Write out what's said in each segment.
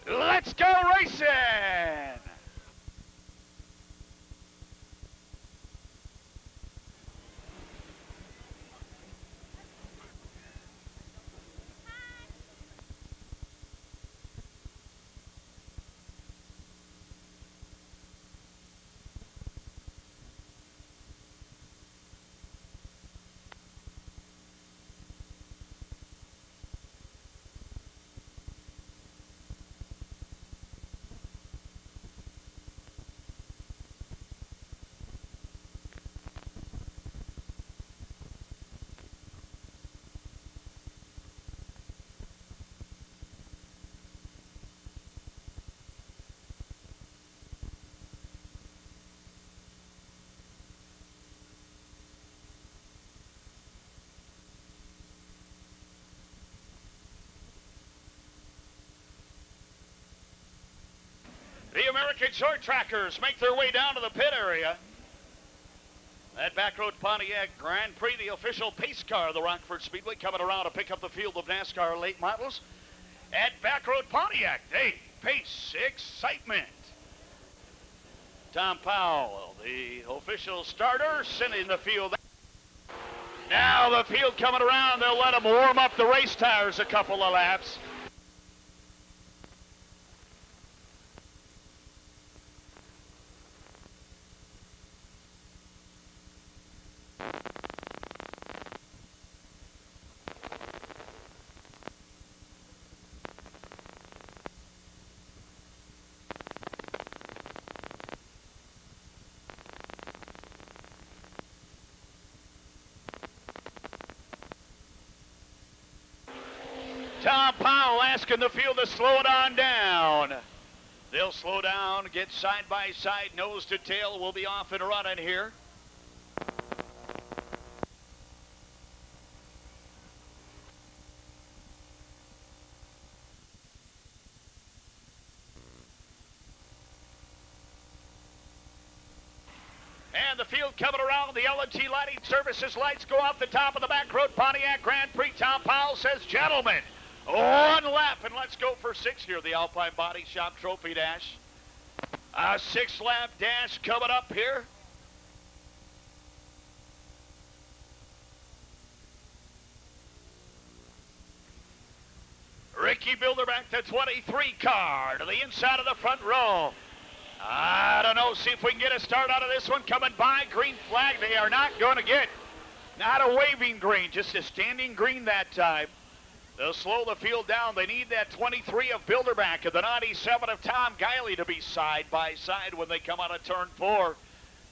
Let's go racing! The American short trackers make their way down to the pit area. That back road Pontiac Grand Prix, the official pace car of the Rockford Speedway, coming around to pick up the field of NASCAR late models. At back road Pontiac, hey, pace, excitement. Tom Powell, the official starter, sending the field. Now the field coming around, they'll let them warm up the race tires a couple of laps. Tom Powell asking the field to slow it on down. They'll slow down, get side by side, nose to tail. We'll be off and running here. And the field coming around, the L&T Lighting Services lights go off the top of the back road Pontiac Grand Prix. Tom Powell says, gentlemen, one lap, and let's go for 6 here, the Alpine Body Shop Trophy Dash. A 6-lap dash coming up here. Ricky Bilderback, the 23 car, to the inside of the front row. I don't know, see if we can get a start out of this one. Coming by, green flag, they are not going to get. Not a waving green, just a standing green that time. They'll slow the field down. They need that 23 of Bilderback and the 97 of Tom Guiley to be side by side when they come out of turn 4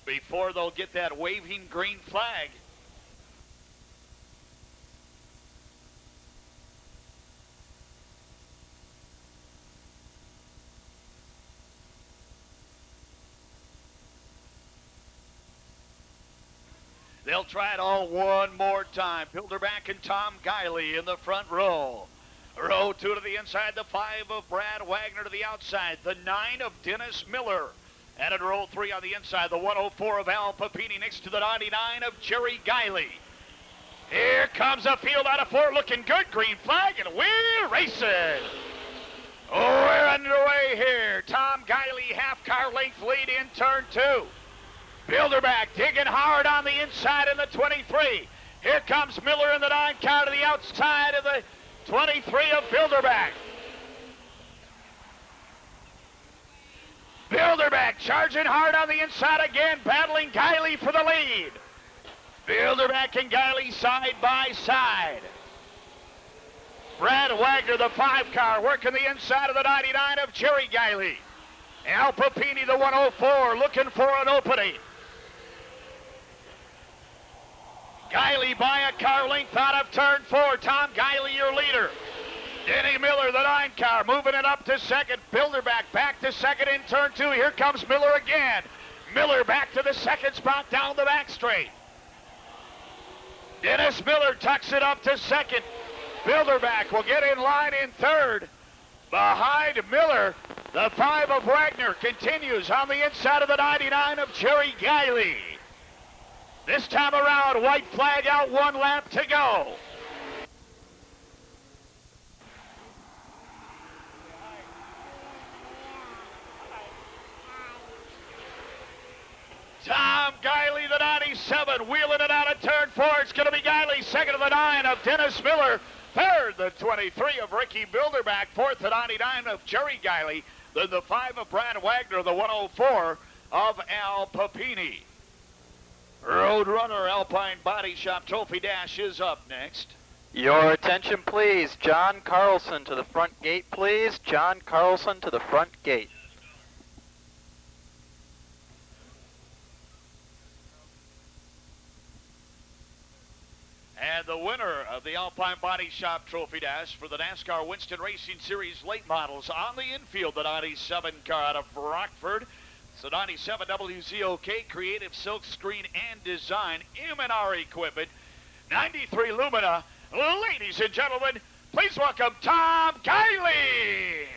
before they'll get that waving green flag. They'll try it all one more time. Bilderback and Tom Guiley in the front row. Row 2 to the inside, the 5 of Brad Wagner to the outside, the 9 of Dennis Miller. And in row 3 on the inside, the 104 of Al Papini next to the 99 of Jerry Guiley. Here comes a field out of 4, looking good. Green flag, and we're racing. Oh, we're underway here. Tom Guiley, half car length lead in turn 2. Bilderback digging hard on the inside in the 23. Here comes Miller in the 9 car to the outside of the 23 of Bilderback. Bilderback charging hard on the inside again, battling Guiley for the lead. Bilderback and Guiley side by side. Brad Wagner, the 5 car, working the inside of the 99 of Jerry Guiley. Al Papini, the 104, looking for an opening. Guiley by a car length out of turn 4. Tom Guiley, your leader. Denny Miller, the 9 car, moving it up to second. Bilderback back to second in turn 2. Here comes Miller again. Miller back to the second spot down the back straight. Dennis Miller tucks it up to second. Bilderback will get in line in third. Behind Miller, the 5 of Wagner continues on the inside of the 99 of Jerry Guiley. This time around, white flag out, 1 lap to go. 37, wheeling it out of turn 4. It's going to be Guiley. Second of the 9 of Dennis Miller. Third, the 23 of Ricky Bilderback. Fourth, the 99 of Jerry Guiley. Then the 5 of Brad Wagner. The 104 of Al Papini. Roadrunner Alpine Body Shop Trophy Dash is up next. Your attention, please. John Carlson to the front gate, please. John Carlson to the front gate. And the winner of the Alpine Body Shop Trophy Dash for the NASCAR Winston Racing Series late models on the infield, the 97 car out of Rockford. It's the 97 WZOK Creative Silk Screen and Design M&R Equipment, 93 Lumina. Ladies and gentlemen, please welcome Tom Guiley.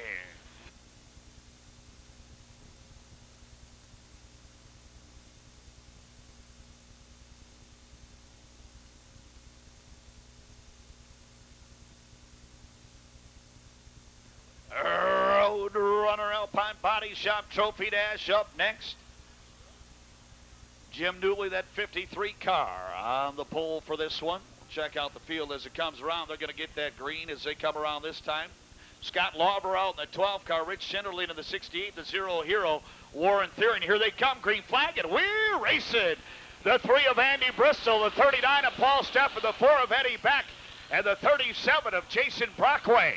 Roadrunner Alpine Body Shop Trophy Dash up next. Jim Dooley, that 53 car on the pole for this one. Check out the field as it comes around. They're going to get that green as they come around this time. Scott Lauber out in the 12 car. Rich Schinderling in the 68, the Zero Hero. Warren Theron. Here they come. Green flag, and we're racing. The 3 of Andy Bristol, the 39 of Paul Steffen, the 4 of Eddie Beck, and the 37 of Jason Brockway.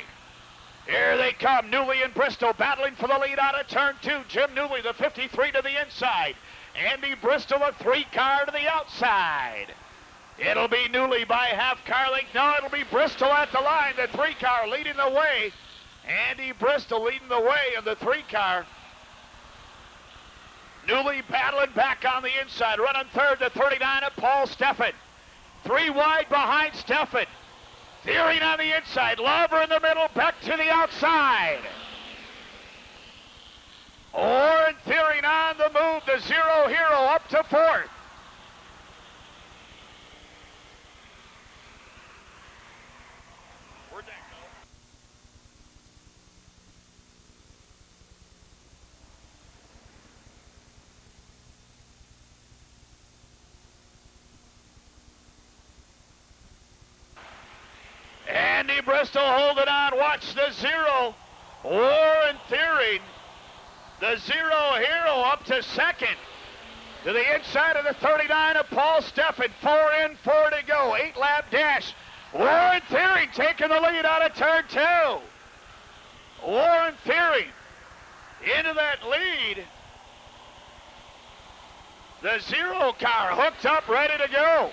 Here they come. Newley and Bristol battling for the lead out of turn 2. Jim Newley, the 53 to the inside. Andy Bristol, a 3 car to the outside. It'll be Newley by half car length. No, it'll be Bristol at the line. The 3 car leading the way. Andy Bristol leading the way in the 3 car. Newley battling back on the inside. Running third, the 39 of Paul Steffen. 3 wide behind Steffen. Theory on the inside. Lauber in the middle. Beck to the outside. Warren Theory on the move. The Zero Hero up to 4th. Where'd that go? Andy Bristol holding on. Watch the 0. Warren Theory. The Zero Hero up to 2nd. To the inside of the 39 of Paul Steffen. 4 in, 4 to go. 8-lap dash. Warren Theory taking the lead out of turn 2. Warren Theory into that lead. The 0 car hooked up, ready to go.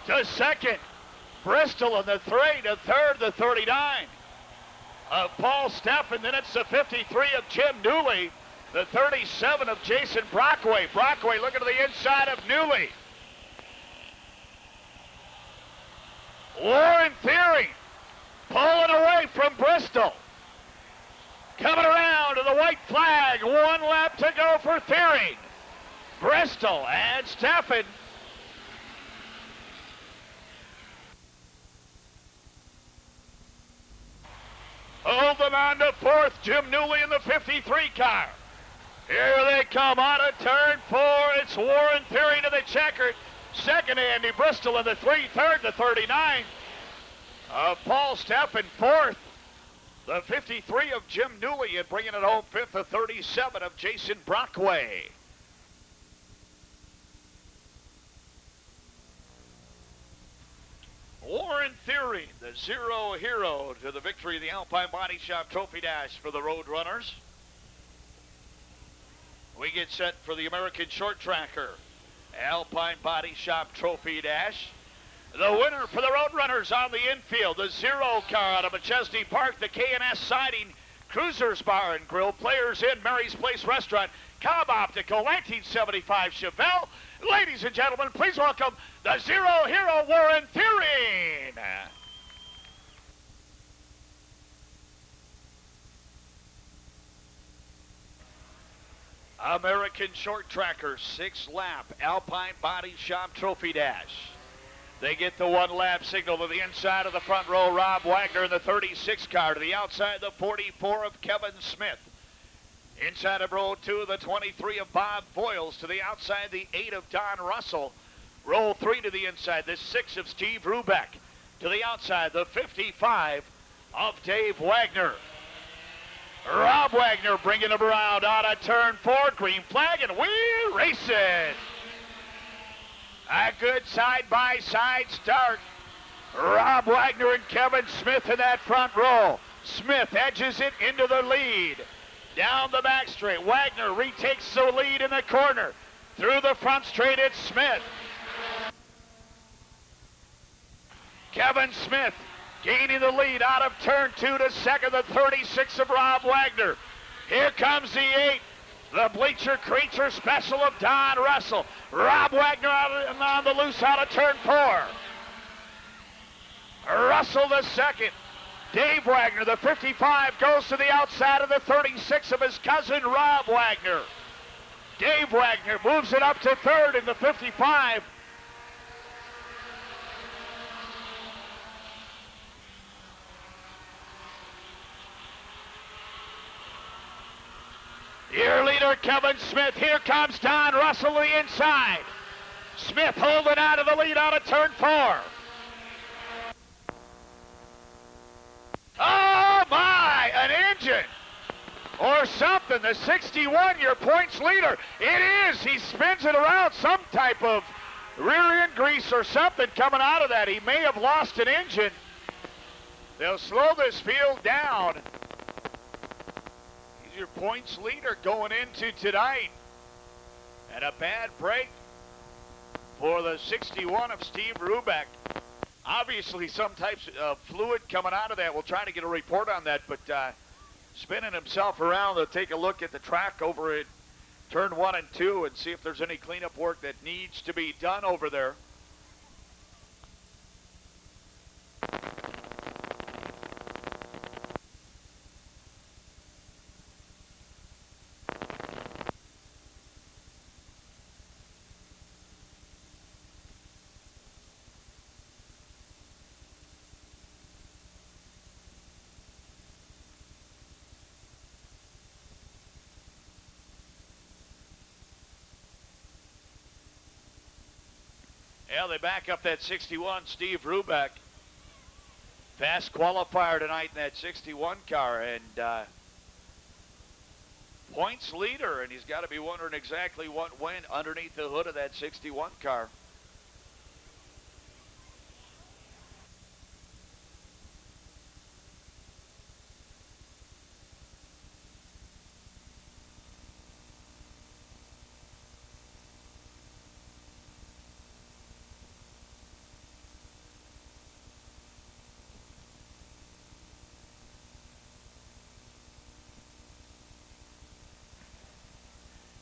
To 2nd. Bristol in the 3, to 3rd, the 39 of Paul Steffen. Then it's the 53 of Jim Newley, the 37 of Jason Brockway. Brockway looking to the inside of Newley. Warren Theory pulling away from Bristol. Coming around to the white flag. 1 lap to go for Theory. Bristol and Steffen. Holding on to 4th, Jim Newley in the 53 car. Here they come out of turn 4. It's Warren Theory to the checkered. 2nd, Andy Bristol in the 3. 3rd, the 39 of Paul Steffen. 4th, the 53 of Jim Newley, and bringing it home 5th, the 37 of Jason Brockway. Warren Theory, the Zero Hero, to the victory of the Alpine Body Shop Trophy Dash for the Roadrunners. We get set for the American Short Tracker Alpine Body Shop Trophy Dash. The winner for the Roadrunners on the infield, the 0 car out of McChesney Park, the K&S Siding, Cruisers Bar and Grill, Players Inn, Mary's Place Restaurant, Cobb Optical, 1975 Chevelle. Ladies and gentlemen, please welcome the Zero Hero, Warren Theory. American Short Tracker 6-lap Alpine Body Shop Trophy Dash. They get the one-lap signal to the inside of the front row. Rob Wagner in the 36 car. To the outside, the 44 of Kevin Smith. Inside of row 2, the 23 of Bob Voiles. To the outside, the 8 of Don Russell. Row 3 to the inside, the 6 of Steve Rubeck. To the outside, the 55 of Dave Wagner. Rob Wagner bringing him around out of turn 4. Green flag, and we're racing. A good side-by-side start. Rob Wagner and Kevin Smith in that front row. Smith edges it into the lead. Down the back straight, Wagner retakes the lead in the corner. Through the front straight, it's Smith. Kevin Smith gaining the lead out of turn 2 to second, the 36 of Rob Wagner. Here comes the 8, the bleacher creature special of Don Russell. Rob Wagner on the loose out of turn 4. Russell the second. Dave Wagner, the 55, goes to the outside of the 36 of his cousin Rob Wagner. Dave Wagner moves it up to third in the 55. Your leader, Kevin Smith. Here comes Don Russell to the inside. Smith holding out of the lead out of turn 4. Oh my, an engine or something. The 61, your points leader. It is. He spins it around. Some type of rear end grease or something coming out of that. He may have lost an engine. They'll slow this field down. He's your points leader going into tonight. And a bad break for the 61 of Steve Rubeck. Obviously, some types of fluid coming out of that. We'll try to get a report on that, but spinning himself around to take a look at the track over at turn 1 and 2 and see if there's any cleanup work that needs to be done over there. Yeah, they back up that 61, Steve Rubeck. Fast qualifier tonight in that 61 car, and points leader, and he's got to be wondering exactly what went underneath the hood of that 61 car.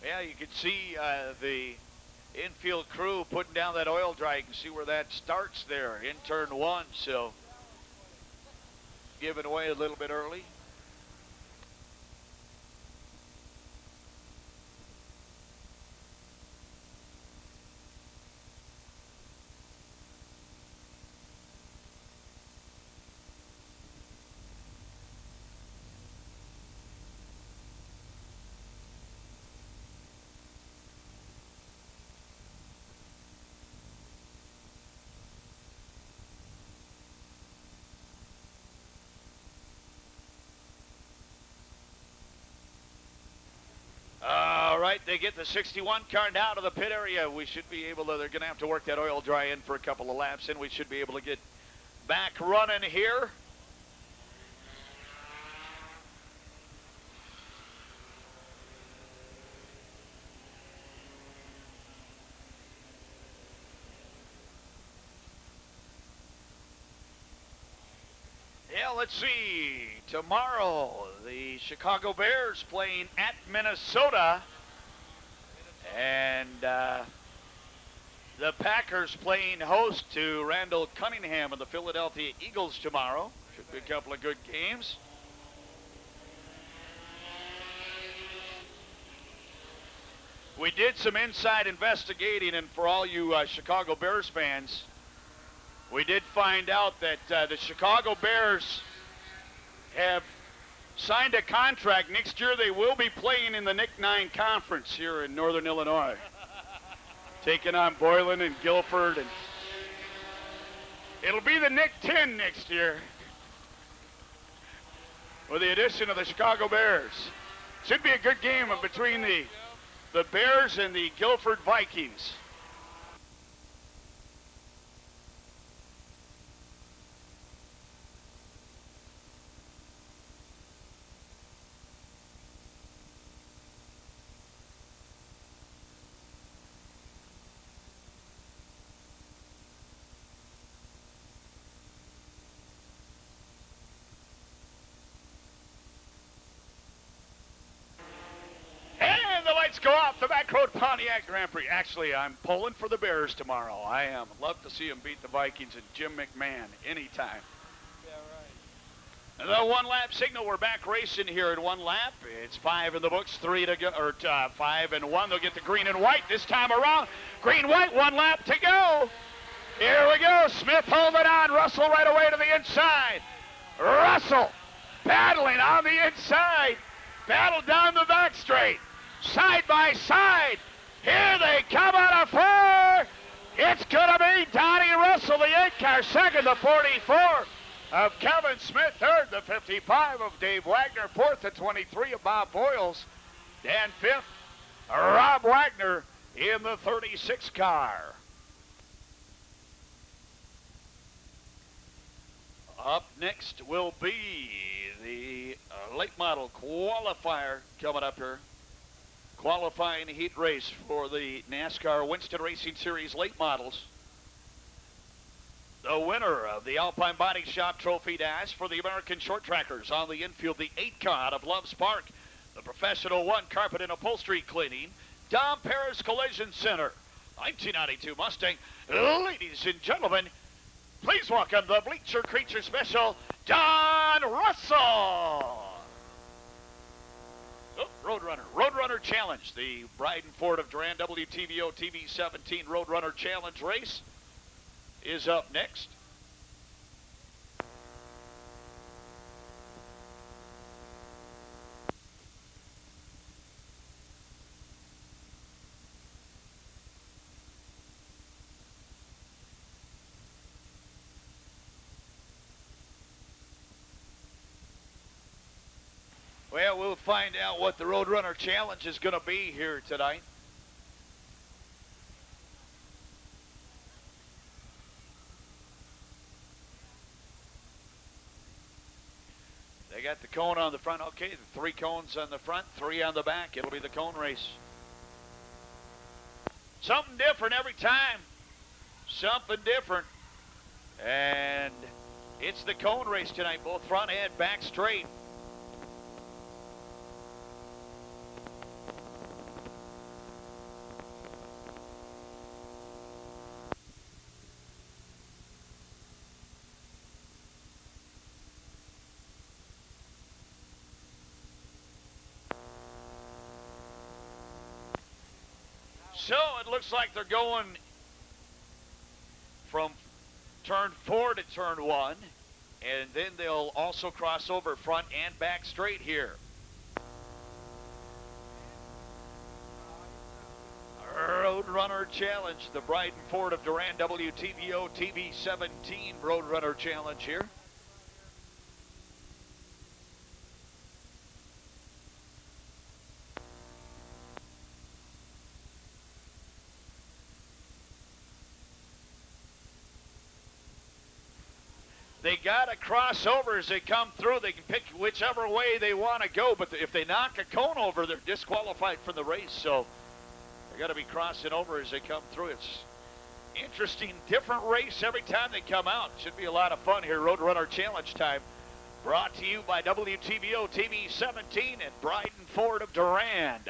Yeah, you can see the infield crew putting down that oil dry. You can see where that starts there in turn 1, so giving away a little bit early. All right, they get the 61 car now to the pit area. We should be able to, they're going to have to work that oil dry in for a couple of laps, and we should be able to get back running here. Yeah, let's see. Tomorrow, the Chicago Bears playing at Minnesota. And the Packers playing host to Randall Cunningham and the Philadelphia Eagles tomorrow. Should be a couple of good games. We did some inside investigating, and for all you Chicago Bears fans, We did find out that the Chicago Bears have signed a contract. Next year they will be playing in the Nick 9 Conference here in Northern Illinois. Taking on Boylan and Guilford. And it'll be the Nick 10 next year with the addition of the Chicago Bears. Should be a good game between the Bears and the Guilford Vikings. Lights go off the Back Road Pontiac Grand Prix. Actually, I'm pulling for the Bears tomorrow. I am. Love to see them beat the Vikings and Jim McMahon anytime. Yeah, right. The one-lap signal. We're back racing here in one lap. It's 5 in the books, 3 to go, or 5 and 1. They'll get the green and white this time around. Green-white, 1 lap to go. Here we go. Smith holding on. Russell right away to the inside. Russell battling on the inside. Battle down the back straight. Side by side. Here they come out of 4. It's going to be Donnie Russell, the 8-car, second, the 44 of Kevin Smith, third, the 55 of Dave Wagner, fourth, the 23 of Bob Boyles, and fifth, Rob Wagner in the 36 car. Up next will be the late model qualifier coming up here. Qualifying heat race for the NASCAR Winston Racing Series late models. The winner of the Alpine Body Shop Trophy Dash for the American Short Trackers on the infield, the 8-car out of Loves Park. The Professional 1 Carpet and Upholstery Cleaning, Dom Paris Collision Center, 1992 Mustang. Ladies and gentlemen, please welcome the Bleacher Creature Special, Don Russell. Oh, Roadrunner Challenge, the Bryden Ford of Durand WTVO TV 17 Roadrunner Challenge race is up next. Well, we'll find out what the Roadrunner Challenge is going to be here tonight. They got the cone on the front. Okay, the 3 cones on the front, 3 on the back. It'll be the cone race. Something different every time. Something different. And it's the cone race tonight, both front and back straight. So it looks like they're going from turn 4 to turn 1, and then they'll also cross over front and back straight here. Roadrunner Challenge, the Bryden Ford of Durand WTVO TV 17 Roadrunner Challenge here. They got to cross over as they come through. They can pick whichever way they want to go, but if they knock a cone over, they're disqualified from the race. So they got to be crossing over as they come through. It's interesting, different race every time they come out. Should be a lot of fun here. Roadrunner Challenge time, brought to you by WTVO TV 17 and Bryden Ford of Durand.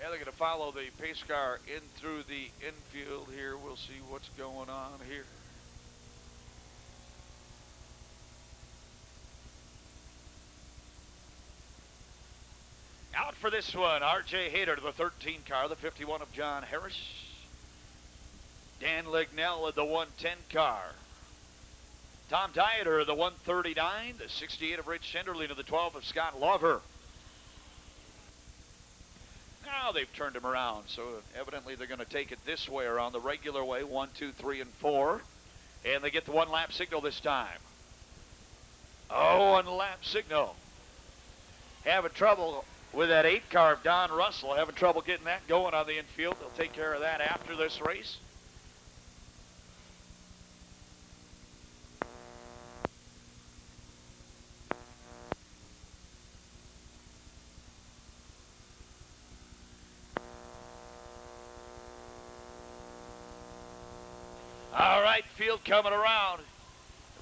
They're going to follow the pace car in through the infield here. We'll see what's going on here. Out for this one, R.J. Hayter to the 13 car, the 51 of John Harris. Dan Lignell of the 110 car. Tom Dieter of the 139, the 68 of Rich Schenderling of the 12 of Scott Lover. Now they've turned him around, so evidently they're going to take it this way around the regular way, 1, 2, 3, and 4. And they get the one-lap signal this time. Oh, one-lap signal. Having trouble with that 8 car of Don Russell, having trouble getting that going on the infield. They'll take care of that after this race. All right, field coming around.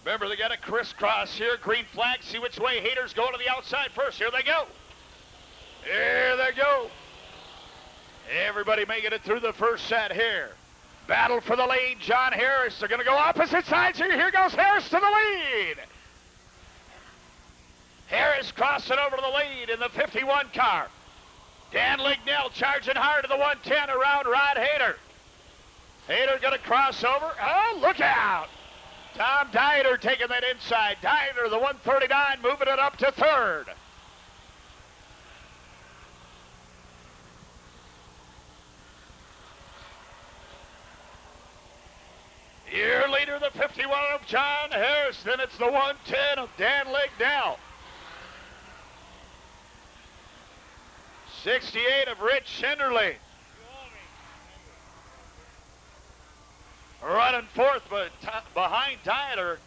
Remember, they got a crisscross here. Green flag. See which way Hayter's going to the outside first. Here they go. Here they go. Everybody making it through the first set here. Battle for the lead. John Harris. They're going to go opposite sides here. Here goes Harris to the lead. Harris crossing over to the lead in the 51 car. Dan Lignell charging hard to the 110 around Rod Hayter. Hayter going to cross over. Oh, look out. Tom Dieter taking that inside. Dieter, the 139, moving it up to third. Year leader, the 51 of John Harris. Then it's the 110 of Dan Lignell. 68 of Rich Schenderling. Running fourth, but behind Dieter.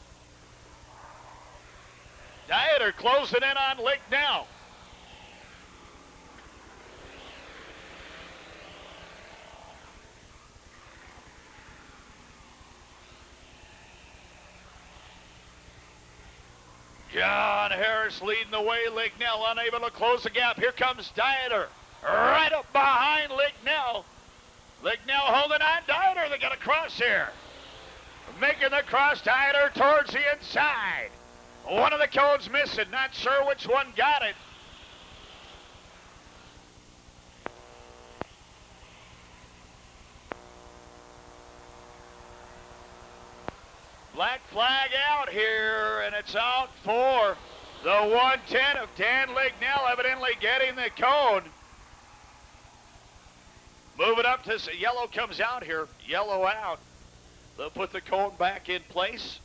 Dieter closing in on Lignell. John Harris leading the way. Lignell unable to close the gap. Here comes Dieter. Right up behind Lignell. Lignell holding on. Dieter, they got a cross here. Making the cross, Dieter towards the inside. One of the cones missing. Not sure which one got it. Black flag out here, and it's out for the 110 of Dan Lignell, evidently getting the cone. Move it up to yellow comes out here. Yellow out. They'll put the cone back in place.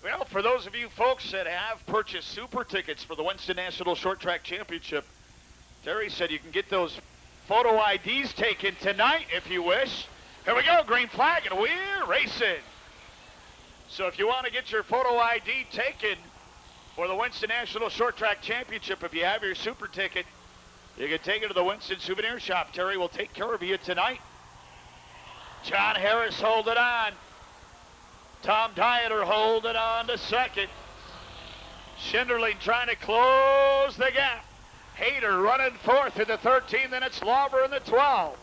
Well, for those of you folks that have purchased super tickets for the Winston National Short Track Championship, Terry said you can get those photo IDs taken tonight if you wish. Here we go, green flag, and we're racing. So if you want to get your photo ID taken for the Winston National Short Track Championship, if you have your super ticket, you can take it to the Winston Souvenir Shop. Terry will take care of you tonight. John Harris holding on. Tom Dieter holding on to second. Schenderling trying to close the gap. Hayter running fourth in the 13, then it's Lauber in the 12.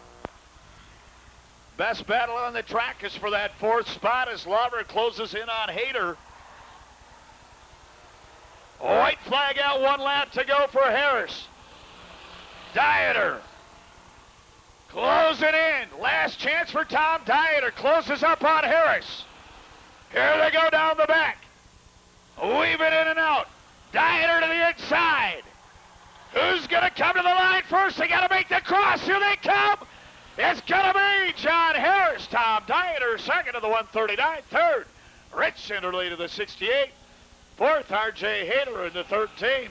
Best battle on the track is for that fourth spot as Lauber closes in on Hayter. White flag out, one lap to go for Harris. Dieter closing in. Last chance for Tom Dieter. Closes up on Harris. Here they go down the back. Weaving in and out. Dieter to the inside. Who's going to come to the line first? They got to make the cross. Here they come. It's going to be John Harris. Tom Dieter, second to the 139. Third, Rich Schenderling to the 68. Fourth, R.J. Hayter in the 13.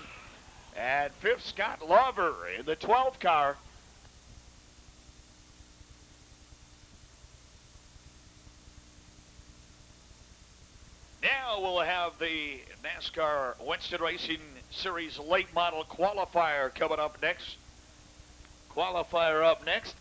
And fifth, Scott Lover in the 12 car. Now we'll have the NASCAR Winston Racing Series late model qualifier coming up next. Qualifier up next.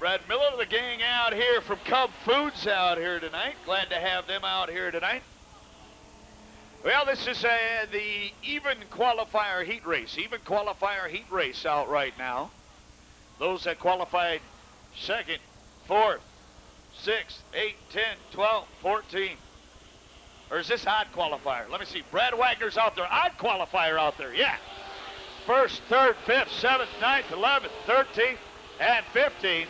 Brad Miller, the gang out here from Cub Foods out here tonight. Glad to have them out here tonight. Well, this is the even qualifier heat race. Even qualifier heat race out right now. Those that qualified second, fourth, 6, 8, 10, 12, 14. Or is this odd qualifier? Let me see. Brad Wagner's out there. Odd qualifier out there. Yeah. First, third, fifth, seventh, ninth, 11th, 13th, and 15th.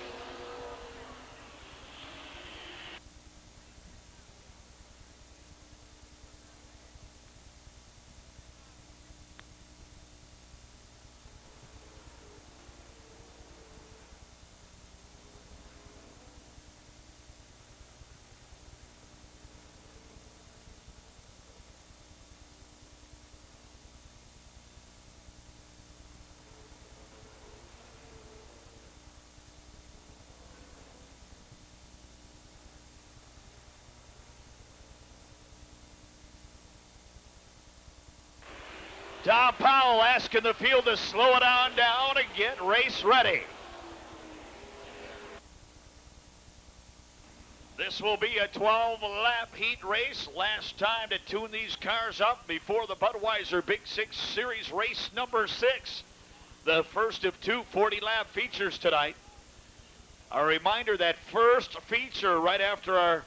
Tom Powell asking the field to slow it on down and get race ready. This will be a 12-lap heat race. Last time to tune these cars up before the Budweiser Big Six Series race number 6. The first of two 40-lap features tonight. A reminder that first feature right after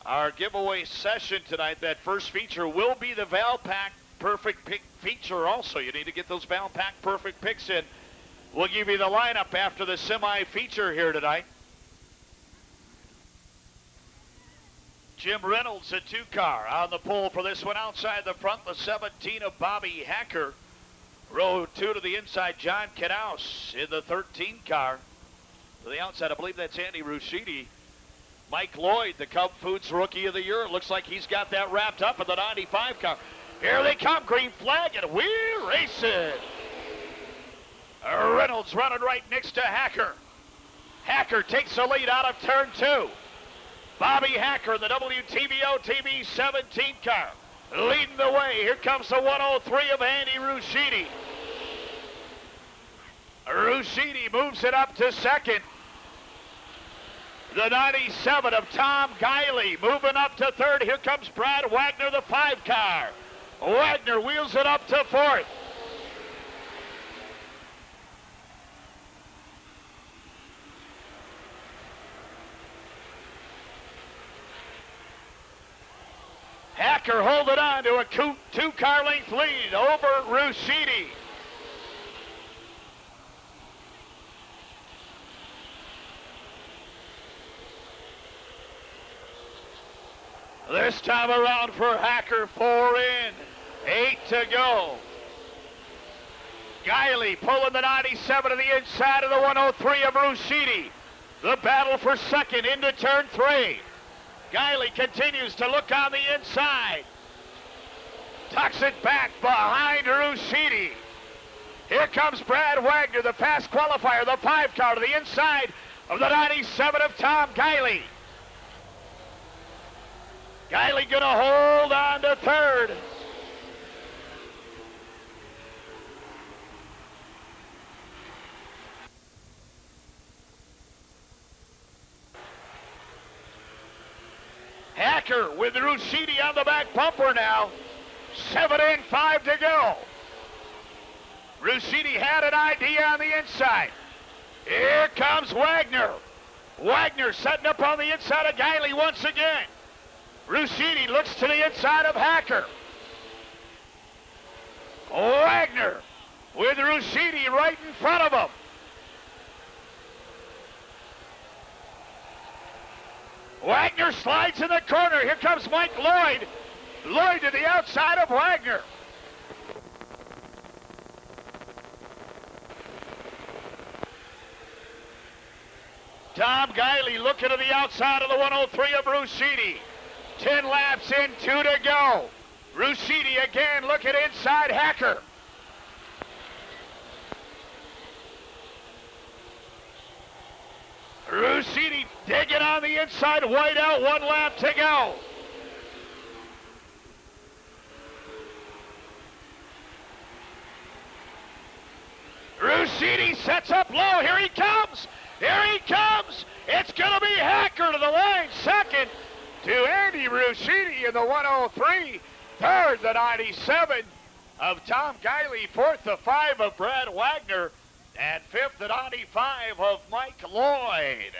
our giveaway session tonight, that first feature will be the Valpak Perfect Pick feature also. You need to get those Valpak Perfect Picks in. We'll give you the lineup after the semi-feature here tonight. Jim Reynolds, a 2-car on the pole for this one. Outside the front, the 17 of Bobby Hacker. Row 2 to the inside, John Knaus in the 13 car. To the outside, I believe that's Andy Rusciti. Mike Lloyd, the Cub Foods Rookie of the Year. Looks like he's got that wrapped up in the 95 car. Here they come, green flag, and we're racing. Reynolds running right next to Hacker. Hacker takes the lead out of turn 2. Bobby Hacker, the WTBO TV 17 car, leading the way. Here comes the 103 of Andy Rusciti. Rusciti moves it up to second. The 97 of Tom Guiley moving up to third. Here comes Brad Wagner, the 5 car. Wagner wheels it up to fourth. Hacker holding on to a 2-car length lead over Rusciti. This time around for Hacker, 4 in, 8 to go. Guiley pulling the 97 to the inside of the 103 of Rusciti. The battle for second into turn 3. Guiley continues to look on the inside. Tucks it back behind Rusciti. Here comes Brad Wagner, the fast qualifier, the 5 car to the inside of the 97 of Tom Guiley. Guiley gonna hold on to third. Hacker with Rusciti on the back bumper now. 7 in, 5 to go. Rusciti had an ID on the inside. Here comes Wagner. Wagner setting up on the inside of Guiley once again. Rusciti looks to the inside of Hacker. Wagner with Rusciti right in front of him. Wagner slides in the corner. Here comes Mike Lloyd. Lloyd to the outside of Wagner. Tom Guiley looking to the outside of the 103 of Rusciti. 10 laps in, 2 to go. Rusciti again looking inside Hacker. Rusciti digging on the inside, white out, 1 lap to go. Rusciti sets up low, here he comes. Here he comes. It's going to be Hacker to the line. Second to Andy Ruscini in the 103. Third, the 97 of Tom Guiley. Fourth, the 5 of Brad Wagner. And fifth, the 95 of Mike Lloyd.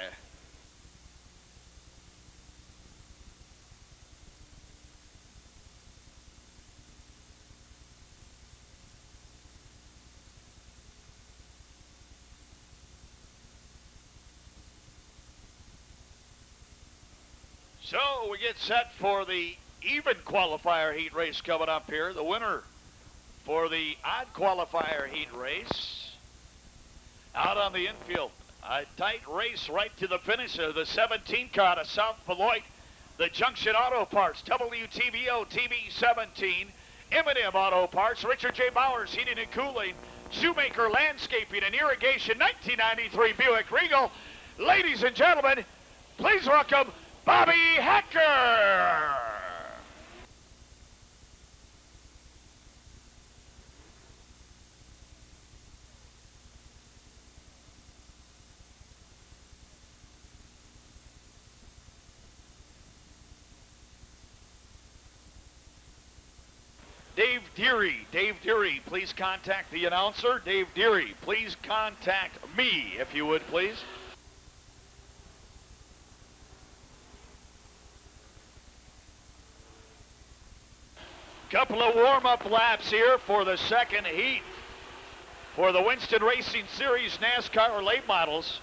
So we get set for the even qualifier heat race coming up here. The winner for the odd qualifier heat race out on the infield. A tight race right to the finish of the 17 car to South Beloit. The Junction Auto Parts, WTBO TB17, M&M Auto Parts, Richard J. Bowers Heating and Cooling, Shoemaker Landscaping and Irrigation, 1993 Buick Regal. Ladies and gentlemen, please welcome Bobby Hacker. Dave Deary, please contact the announcer. Dave Deary, please contact me, if you would, please. Couple of warm-up laps here for the second heat for the Winston Racing Series NASCAR late models.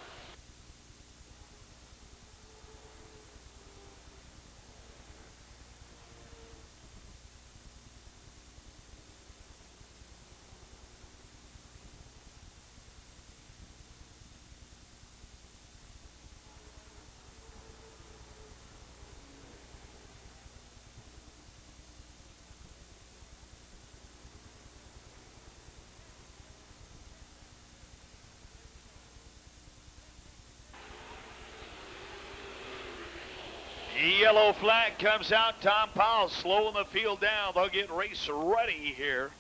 Yellow flag comes out. Tom Powell slowing the field down. They'll get race ready here.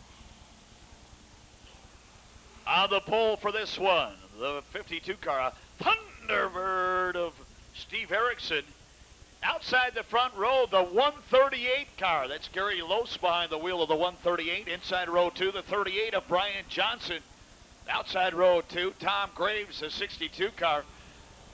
On the pole for this one, the 52 car, Thunderbird of Steve Erickson. Outside the front row, the 138 car. That's Gary Lose behind the wheel of the 138. Inside row 2, the 38 of Brian Johnson. Outside row 2, Tom Graves, the 62 car.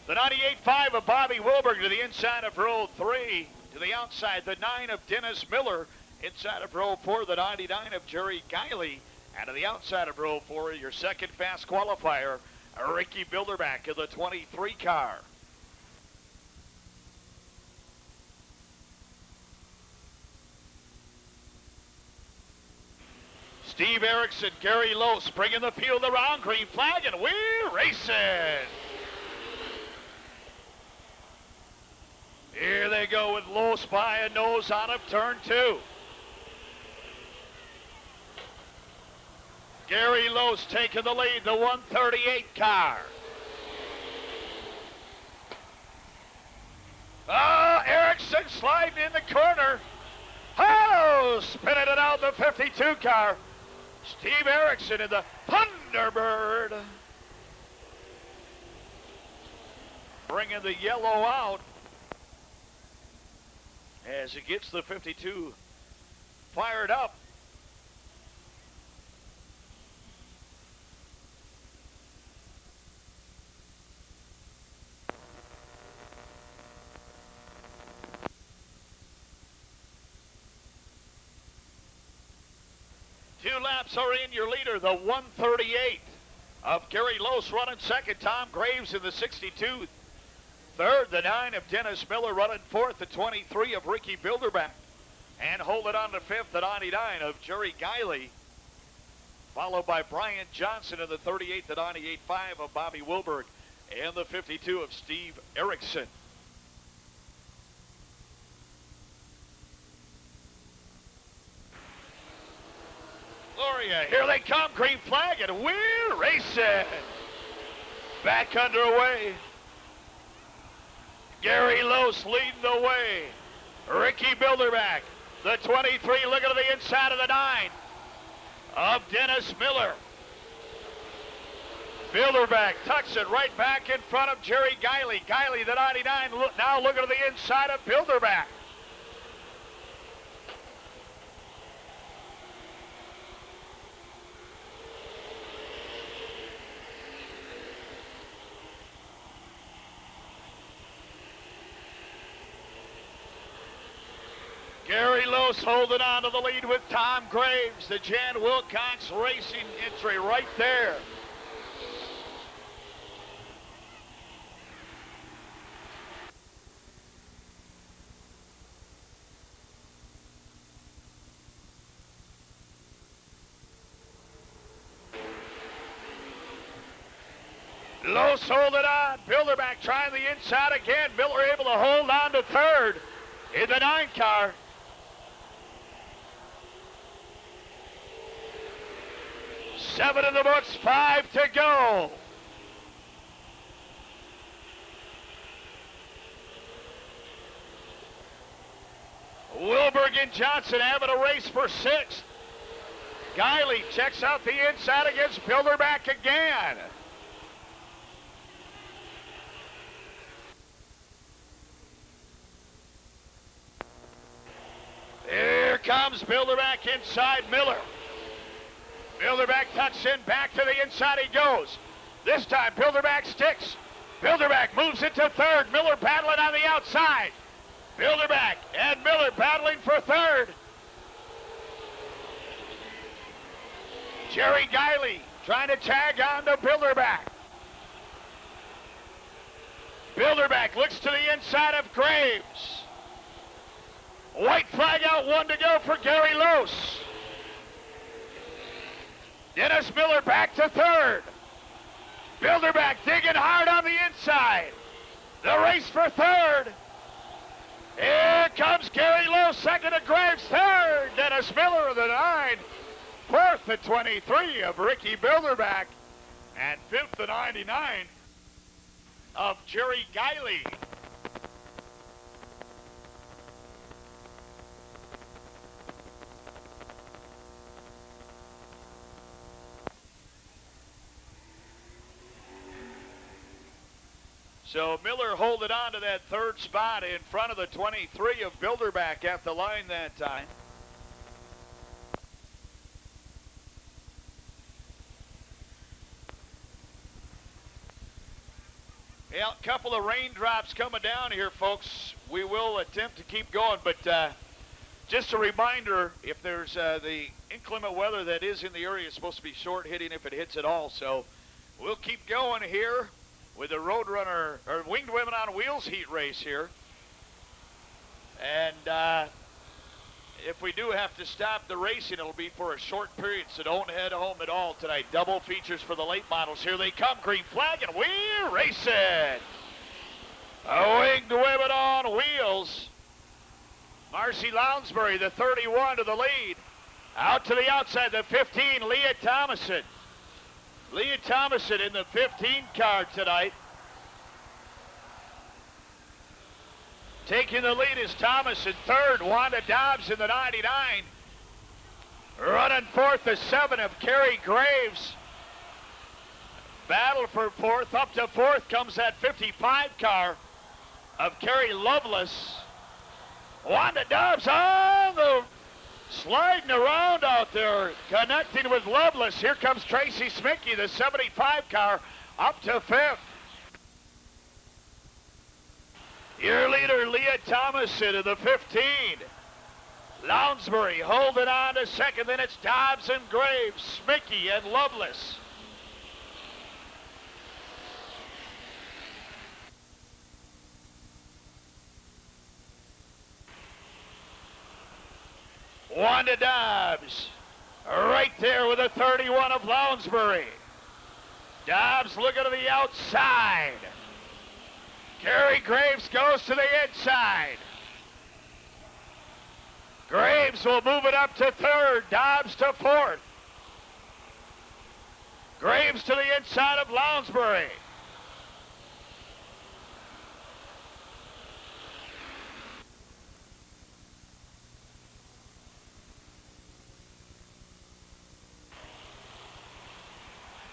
The 98.5 of Bobby Wilberg to the inside of row 3. To the outside, the 9 of Dennis Miller. Inside of row 4, the 99 of Jerry Guiley. And to the outside of row 4, your second fast qualifier, Ricky Bilderback of the 23 car. Steve Erickson, Gary Lose bringing the field around. Green flag, and we're racing. Here they go with Lose by a nose out of turn 2. Gary Lose taking the lead, the 138 car. Erickson sliding in the corner. Spinning it out the 52 car. Steve Erickson in the Thunderbird. Bringing the yellow out as it gets the 52 fired up. Two laps are in. Your leader, the 138 of Gary Lose running second. Tom Graves in the 62. Third, the 9 of Dennis Miller running fourth. The 23 of Ricky Bilderback. And holding on to fifth, the 99 of Jerry Guiley. Followed by Brian Johnson in the 38, the 98.5 of Bobby Wilberg. And the 52 of Steve Erickson. Gloria, here they come, green flag, and we're racing. Back underway. Gary Lose leading the way. Ricky Bilderback, the 23, looking to the inside of the 9 of Dennis Miller. Bilderback tucks it right back in front of Jerry Guiley. Guiley, the 99, now looking to the inside of Bilderback. Gary Lose holding on to the lead with Tom Graves. The Jan Wilcox Racing entry right there. Lose holding on. Bilderback trying the inside again. Miller able to hold on to third in the 9 car. Seven in the books, 5 to go. Wilberg and Johnson having a race for 6th. Guiley checks out the inside against Bilderback again. Here comes Bilderback inside Miller. Bilderback tucks in, back to the inside he goes. This time Bilderback sticks. Bilderback moves into third. Miller battling on the outside. Bilderback and Miller battling for third. Jerry Guiley trying to tag on to Bilderback. Bilderback looks to the inside of Graves. White flag out, 1 to go for Gary Lose. Dennis Miller back to third. Bilderback digging hard on the inside. The race for third. Here comes Gary Lose, second to Graves, third. Dennis Miller, the 9. Fourth, the 23 of Ricky Bilderback. And fifth, the 99 of Jerry Guiley. So Miller holding on to that third spot in front of the 23 of Bilderback at the line that time. Yeah, a couple of raindrops coming down here, folks. We will attempt to keep going, but just a reminder, if there's the inclement weather that is in the area, it's supposed to be short hitting if it hits at all. So we'll keep going here with the Roadrunner, or Winged Women on Wheels heat race here. And if we do have to stop the racing, it'll be for a short period, so don't head home at all tonight. Double features for the late models. Here they come, green flag, and we're racing. Winged Women on Wheels. Marcy Lounsbury, the 31 to the lead. Out to the outside, the 15, Leah Thomason. Leah Thomason in the 15 car tonight. Taking the lead is Thomason. Third, Wanda Dobbs in the 99. Running fourth, the 7 of Kerry Graves. Battle for fourth. Up to fourth comes that 55 car of Kerry Lovelace. Wanda Dobbs on the sliding around out there, connecting with Lovelace. Here comes Tracy Smickey, the 75 car, up to fifth. Your leader, Leah Thomason in the 15. Lounsbury holding on to second. Then it's Dobbs and Graves, Smickey and Lovelace. Wanda Dobbs right there with the 31 of Lounsbury. Dobbs looking to the outside. Kerry Graves goes to the inside. Graves will move it up to third. Dobbs to fourth. Graves to the inside of Lounsbury.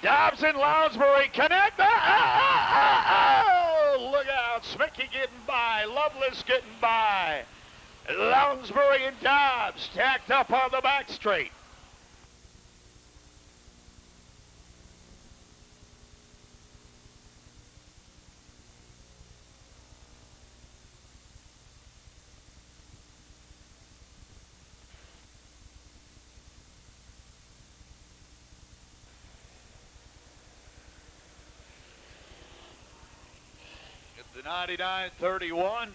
Dobbs and Lounsbury connect. Oh, look out. Smicky getting by. Loveless getting by. Lounsbury and Dobbs tacked up on the back straight. The 99-31.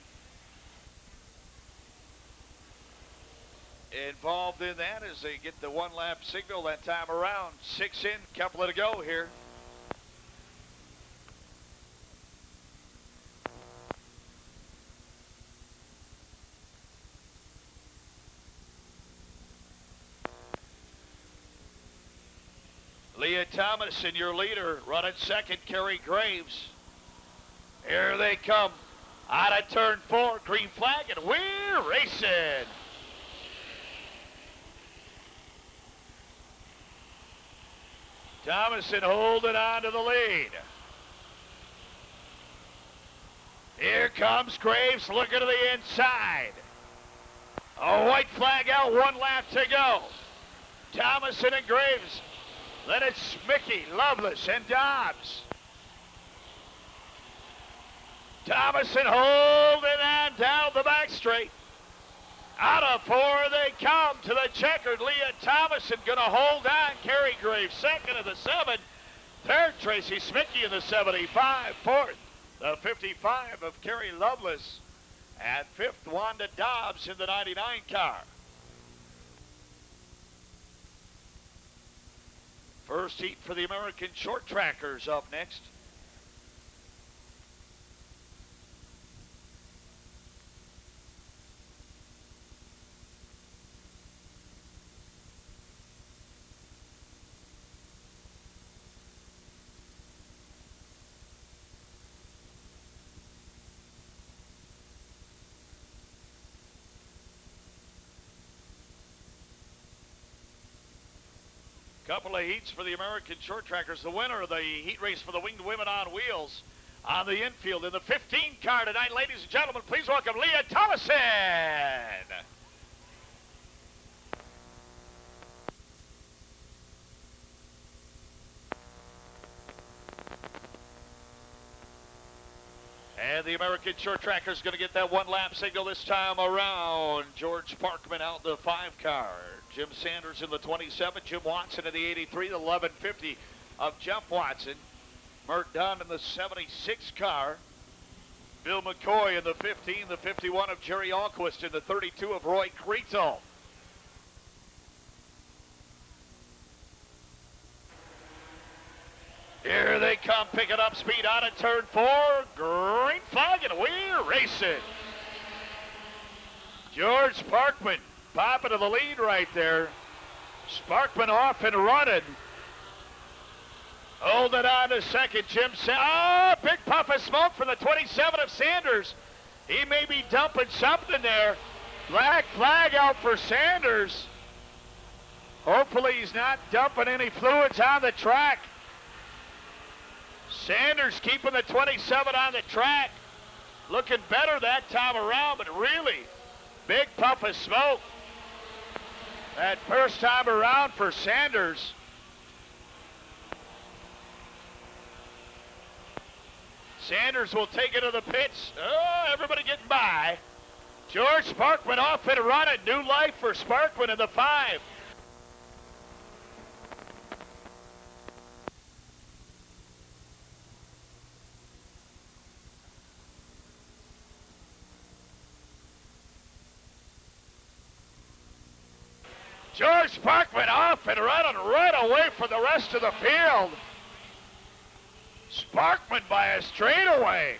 Involved in that as they get the one-lap signal that time around. 6 in, couple to go here. Leah Thomason, your leader, running second. Kerry Graves. Here they come. Out of turn 4, green flag, and we're racing. Thomason holding on to the lead. Here comes Graves looking to the inside. A white flag out, 1 lap to go. Thomason and Graves. Then it's Smicky, Loveless, and Dobbs. Thomason holding on down the back straight. Out of 4 they come to the checkered. Leah Thomason going to hold on. Kerry Graves second of the 7. Third, Tracy Smicky in the 75. Fourth, the 55 of Kerry Loveless. And fifth, Wanda Dobbs in the 99 car. First heat for the American short trackers up next. Couple of heats for the American short trackers. The winner of the heat race for the winged women on wheels on the infield in the 15 car tonight. Ladies and gentlemen, please welcome Leah Thomason. And the American short tracker is going to get that 1 lap signal this time around. George Parkman out in the 5 car. Jim Sanders in the 27. Jim Watson in the 83. The 1150 of Jeff Watson. Mert Dunn in the 76 car. Bill McCoy in the 15. The 51 of Jerry Alquist. In the 32 of Roy Creto. Here they come, picking up speed out of turn 4. Green flag, and we're racing. George Sparkman popping to the lead right there. Sparkman off and running. Holding on to second, Jim Sanders. Oh, big puff of smoke from the 27 of Sanders. He may be dumping something there. Black flag out for Sanders. Hopefully he's not dumping any fluids on the track. Sanders keeping the 27 on the track. Looking better that time around, but really big puff of smoke. That first time around for Sanders. Sanders will take it to the pits. Oh, everybody getting by. George Sparkman off and running. New life for Sparkman in the 5. George Parkman off and running right away for the rest of the field. Sparkman by a straightaway.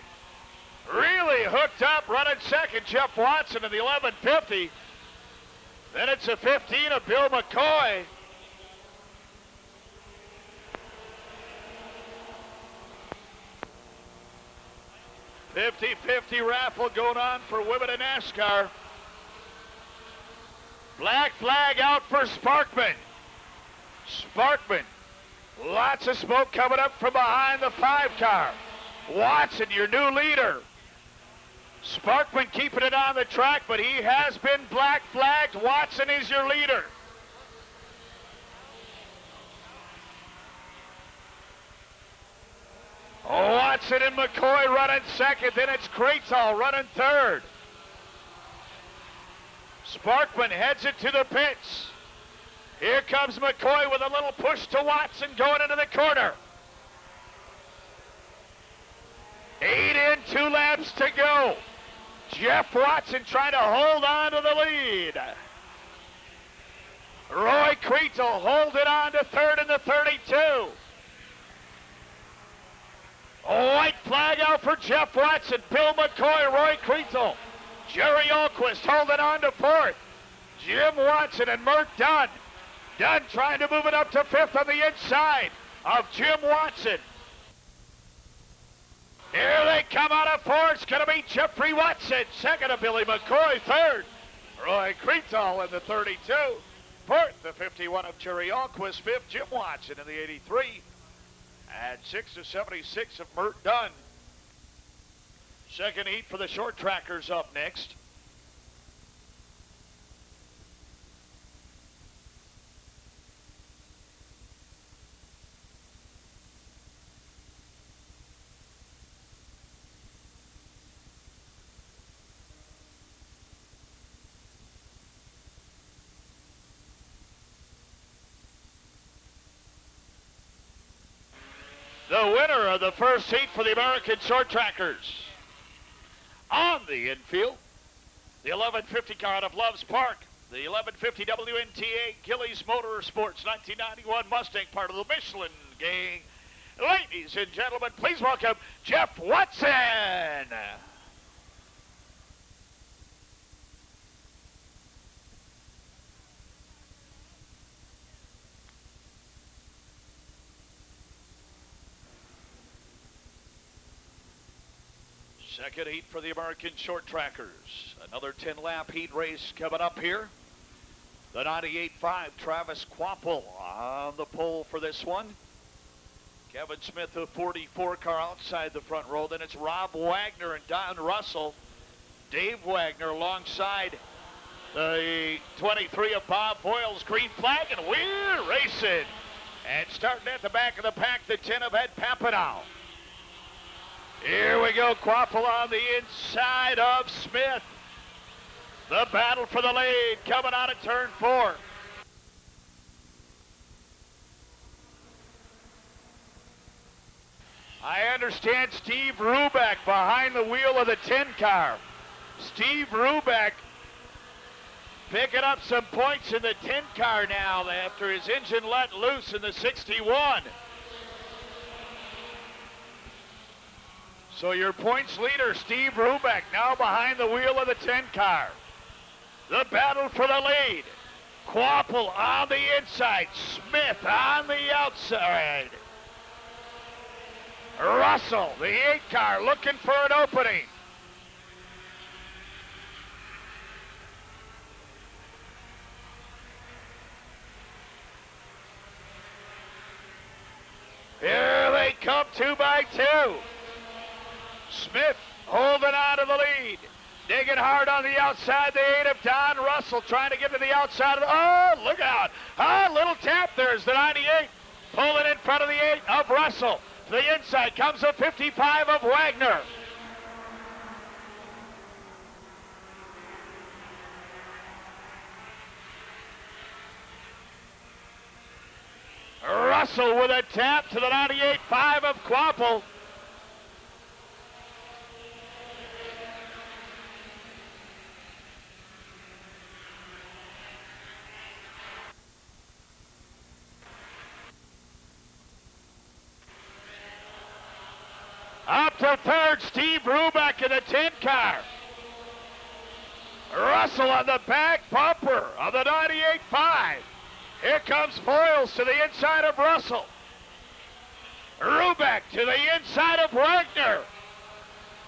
Really hooked up, running second, Jeff Watson in the 1150. Then it's a 15 of Bill McCoy. $50-50 raffle going on for women in NASCAR. Black flag out for Sparkman. Sparkman Lots of smoke coming up from behind the 5 car. Watson, your new leader. Sparkman keeping it on the track, but he has been black flagged. Watson is your leader. Watson and McCoy running second, then it's Kratal running third. Sparkman heads it to the pits. Here comes McCoy with a little push to Watson going into the corner. 8 in, 2 laps to go. Jeff Watson trying to hold on to the lead. Roy Kratal holding on to third in the 32. White flag out for Jeff Watson, Bill McCoy, Roy Kratal. Jerry Alquist holding on to fourth. Jim Watson and Mert Dunn. Dunn trying to move it up to fifth on the inside of Jim Watson. Here they come out of fourth. It's going to be Jeffrey Watson. Second to Billy McCoy. Third, Roy Kratal in the 32. Fourth, the 51 of Jerry Alquist. Fifth, Jim Watson in the 83. And 6 to 76 of Mert Dunn. Second heat for the short trackers up next. The winner of the first heat for the American Short Trackers. On the infield, the 1150 car out of Loves Park, the 1150 WNTA Gillies Motorsports 1991 Mustang, part of the Michelin gang. Ladies and gentlemen, please welcome Jeff Watson. Second heat for the American Short Trackers. Another 10-lap heat race coming up here. The 98.5 Travis Quapple on the pole for this one. Kevin Smith, the 44 car outside the front row. Then it's Rob Wagner and Don Russell. Dave Wagner alongside the 23 of Bob Boyle's green flag, and we're racing. And starting at the back of the pack, the 10 of Ed Papanow. Here we go, Quaffle on the inside of Smith. The battle for the lead coming out of turn 4. I understand Steve Ruback behind the wheel of the 10 car. Steve Ruback picking up some points in the 10 car now after his engine let loose in the 61. So your points leader, Steve Ruback, now behind the wheel of the 10 car. The battle for the lead. Quapple on the inside. Smith on the outside. Russell, the 8 car, looking for an opening. Here they come 2 by 2. Smith holding on to the lead. Digging hard on the outside, the 8 of Don Russell trying to get to the outside of the, oh, look out. Ah, little tap there's the 98. Pulling in front of the 8 of Russell. To the inside comes the 55 of Wagner. Russell with a tap to the 98.5 of Quapple. Up to third, Steve Ruback in the 10 car. Russell on the back bumper of the 98.5. Here comes Foyles to the inside of Russell. Ruback to the inside of Wagner.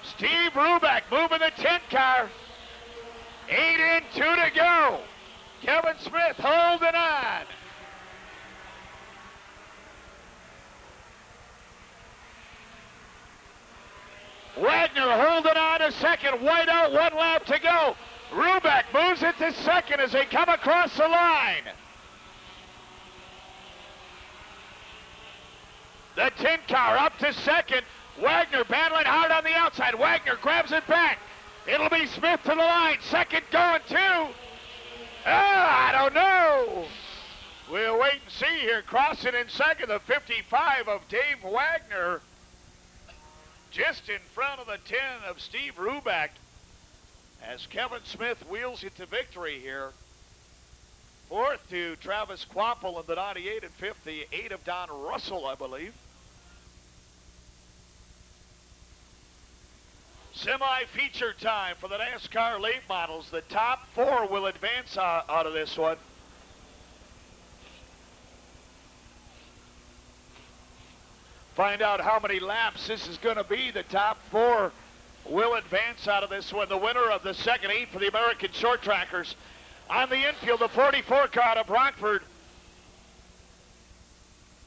Steve Ruback moving the 10 car. 8 in, 2 to go. Kevin Smith holding on. Wagner holding on to second. White out, 1 lap to go. Rubeck moves it to second as they come across the line. The tin car up to second. Wagner battling hard on the outside. Wagner grabs it back. It'll be Smith to the line. Second going too. I don't know. We'll wait and see here. Crossing in second, the 55 of Dave Wagner. Just in front of the 10 of Steve Rubeck as Kevin Smith wheels it to victory here. Fourth to Travis Quapple in the 98, and fifth the 8 of Don Russell, I believe. Semi-feature time for the NASCAR late models. The top 4 will advance out of this one. Find out how many laps this is going to be. The top 4 will advance out of this one. The winner of the second heat for the American Short Trackers. On the infield, the 44 car out of Rockford.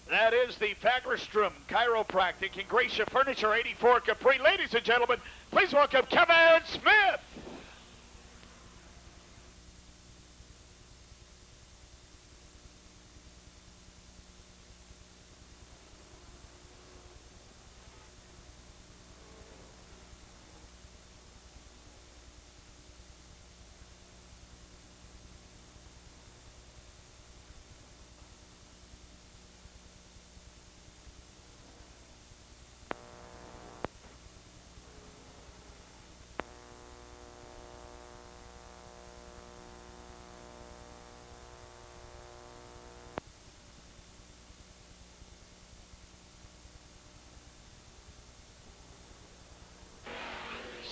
That is the Fagerstrom Chiropractic and Gracia Furniture 84 Capri. Ladies and gentlemen, please welcome Kevin Smith.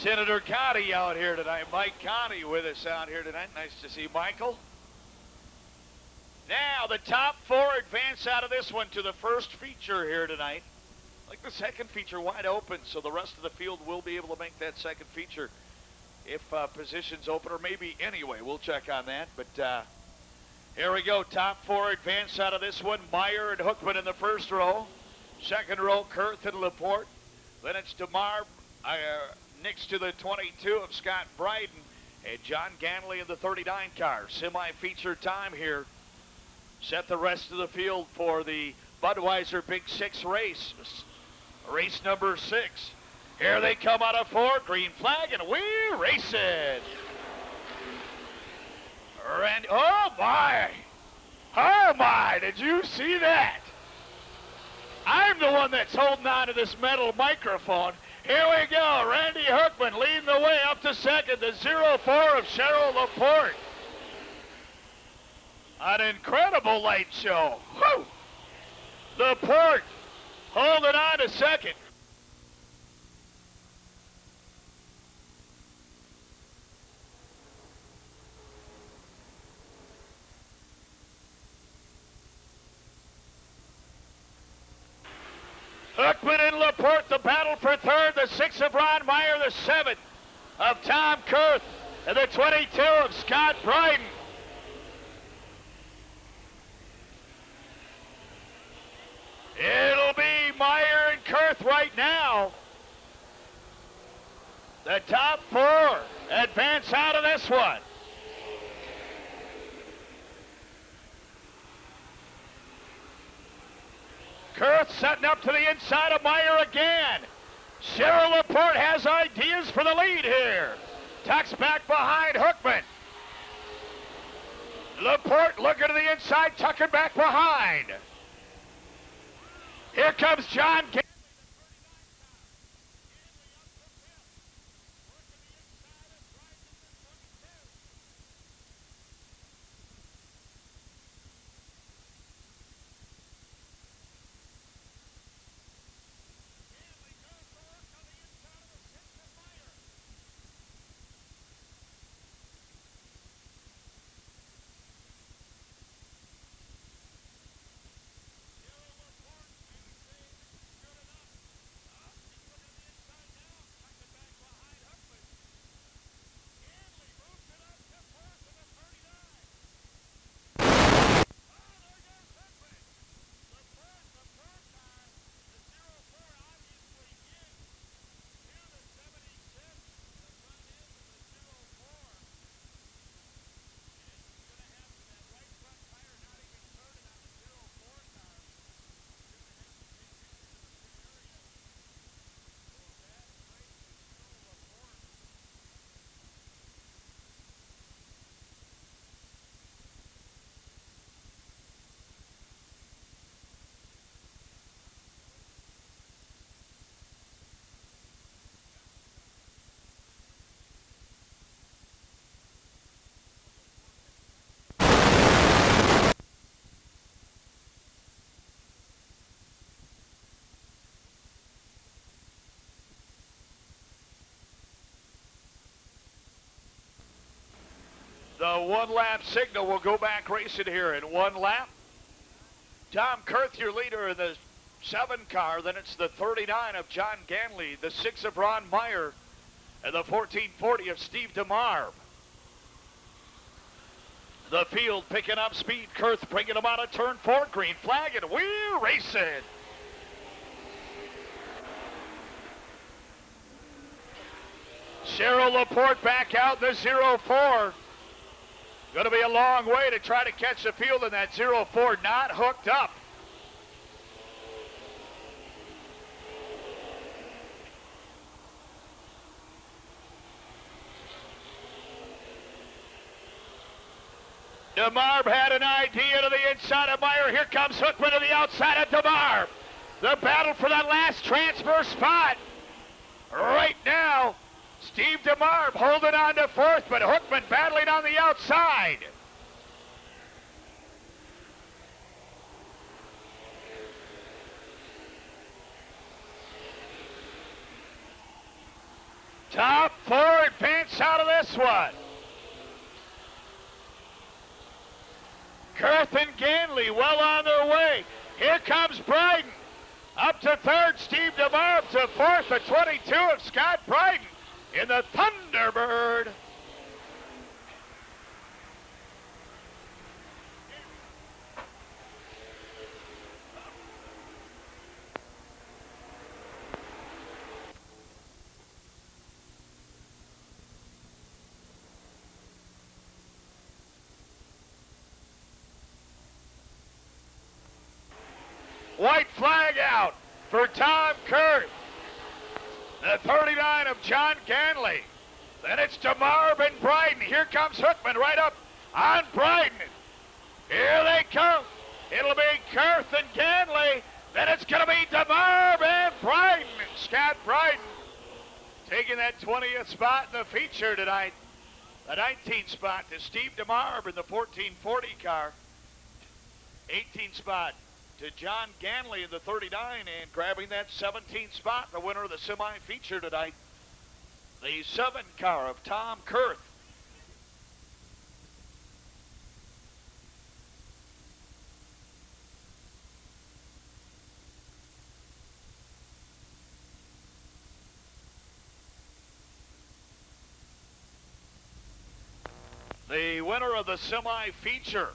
Senator Connie out here tonight. Mike Connie with us out here tonight. Nice to see Michael. Now the top 4 advance out of this one to the first feature here tonight. Like the second feature wide open, so the rest of the field will be able to make that second feature if positions open, or maybe anyway. We'll check on that. But here we go. Top 4 advance out of this one. Meyer and Hookman in the first row. Second row, Kurth and Laporte. Then it's DeMar next to the 22 of Scott Bryden and John Ganley in the 39 car. Semi-feature time here. Set the rest of the field for the Budweiser Big 6 race. Race number 6. Here they come out of 4. Green flag, and we're racing. Oh my! Oh my! Did you see that? I'm the one that's holding on to this metal microphone. Here we go. Randy Hookman leading the way up to second. The 04 of Cheryl Laporte. An incredible light show. Woo! Laporte holding on to second. Hookman and Laporte, the battle for third. The 6 of Ron Meyer, the 7 of Tom Kurth, and the 22 of Scott Bryden. It'll be Meyer and Kurth right now. The top 4 advance out of this one. Kurth setting up to the inside of Meyer again. Cheryl Laporte has ideas for the lead here. Tucks back behind Hookman. Laporte looking to the inside, tucking back behind. Here comes John Ganley. The one-lap signal will go back racing here in one lap. Tom Kurth, your leader in the 7 car. Then it's the 39 of John Ganley, the 6 of Ron Meyer, and the 1440 of Steve DeMarv. The field picking up speed. Kurth bringing them out of turn 4. Green flag, and we're racing. Cheryl Laporte back out the 0-4. Going to be a long way to try to catch the field in that 0-4, not hooked up. DeMarv had an idea to the inside of Meyer. Here comes Hookman to the outside of DeMarv. The battle for that last transfer spot. Right now, Steve DeMarv holding on to 4th, but Hookman battling on the outside. Top 4 advance out of this one. Kurth and Ganley well on their way. Here comes Bryden. Up to 3rd, Steve DeMarv to 4th, the 22 of Scott Bryden in the Thunderbird. White flag out for Tom Kurth. The 39 of John Ganley. Then it's DeMarv and Bryden. Here comes Hookman right up on Bryden. Here they come. It'll be Kurth and Ganley. Then it's going to be DeMarv and Bryden. Scott Bryden taking that 20th spot in the feature tonight. The 19th spot to Steve DeMarv in the 1440 car. 18th spot to John Ganley in the 39, and grabbing that 17th spot, the winner of the semi-feature tonight, the 7 car of Tom Kurth. The winner of the semi-feature.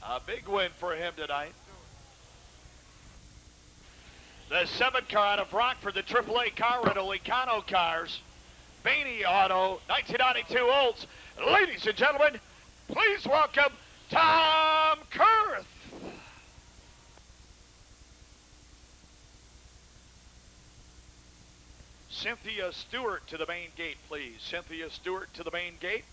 A big win for him tonight. The 7 car out of Rockford, the AAA car rental, Econo Cars, Bainey Auto, 1992 Olds. Ladies and gentlemen, please welcome Tom Kurth. Cynthia Stewart to the main gate, please. Cynthia Stewart to the main gate.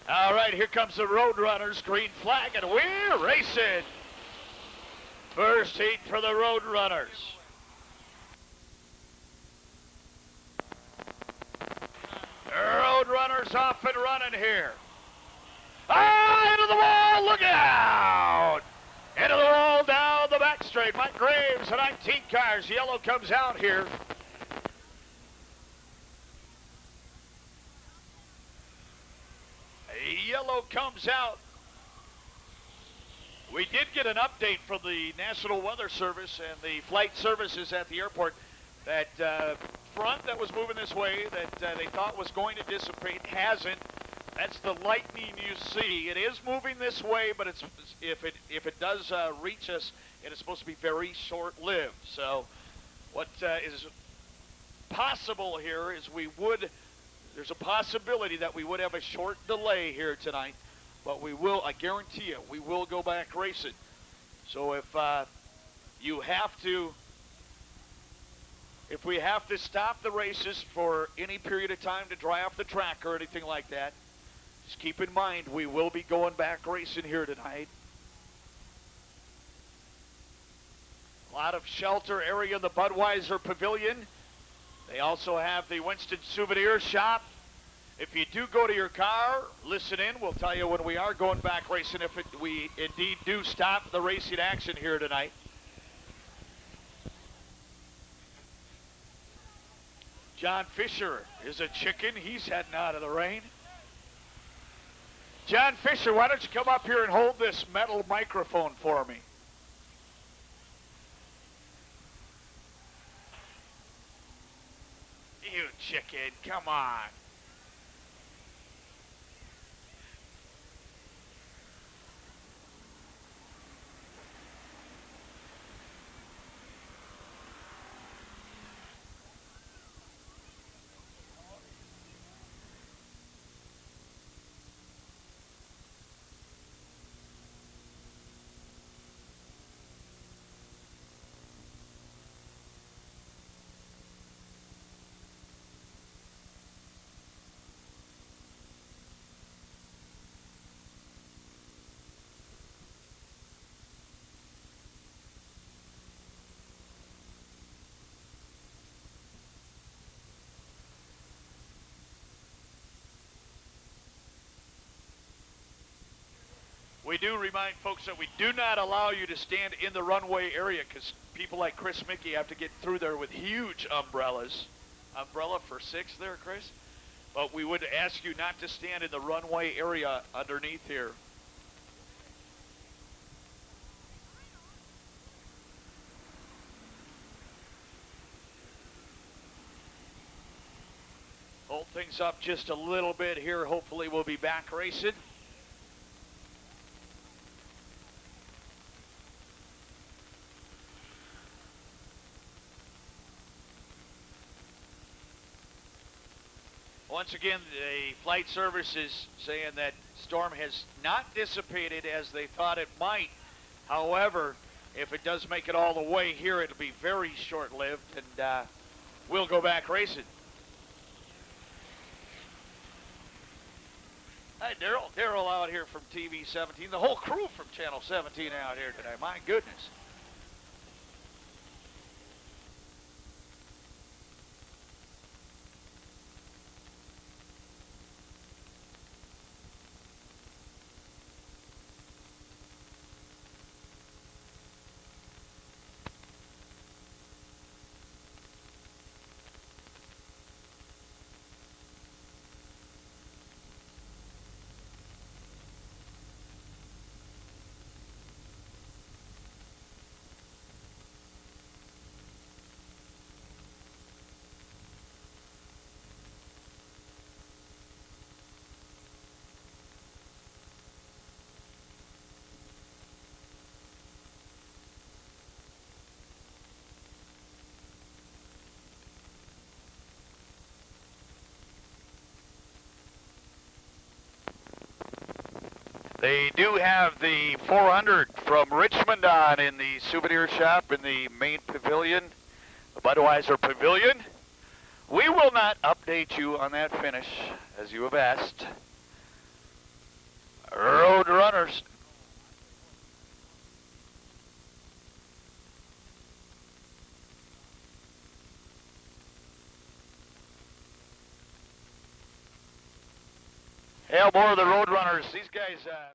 All right, here comes the Roadrunners, green flag, and we're racing. First heat for the Roadrunners. Roadrunners off and running here. Ah, into the wall, look out! Into the wall, down the back straight. Mike Graves, the 19 cars, yellow comes out here. Yellow comes out. We did get an update from the National Weather Service and the flight services at the airport that front that was moving this way that they thought was going to dissipate hasn't. That's the lightning you see. It is moving this way, but it's if it does reach us, it is supposed to be very short-lived. So what is possible here is there's a possibility that we would have a short delay here tonight, but we will, I guarantee you, we will go back racing. So if we have to stop the races for any period of time to dry off the track or anything like that, just keep in mind we will be going back racing here tonight. A lot of shelter area in the Budweiser Pavilion. They also have the Winston Souvenir Shop. If you do go to your car, listen in. We'll tell you when we are going back racing if we indeed do stop the racing action here tonight. John Fisher is a chicken. He's heading out of the rain. John Fisher, why don't you come up here and hold this metal microphone for me? You chicken, come on. We do remind folks that we do not allow you to stand in the runway area because people like Chris Mickey have to get through there with huge umbrellas. Umbrella for 6 there, Chris? But we would ask you not to stand in the runway area underneath here. Hold things up just a little bit here. Hopefully we'll be back racing. Once again, the flight service is saying that storm has not dissipated as they thought it might. However, if it does make it all the way here, it'll be very short-lived, and we'll go back racing. Hi, Daryl out here from TV 17. The whole crew from Channel 17 out here today. My goodness. They do have the 400 from Richmond on in the souvenir shop in the main pavilion, the Budweiser Pavilion. We will not update you on that finish, as you have asked. Road runners. Hell, more of the road runners. These guys...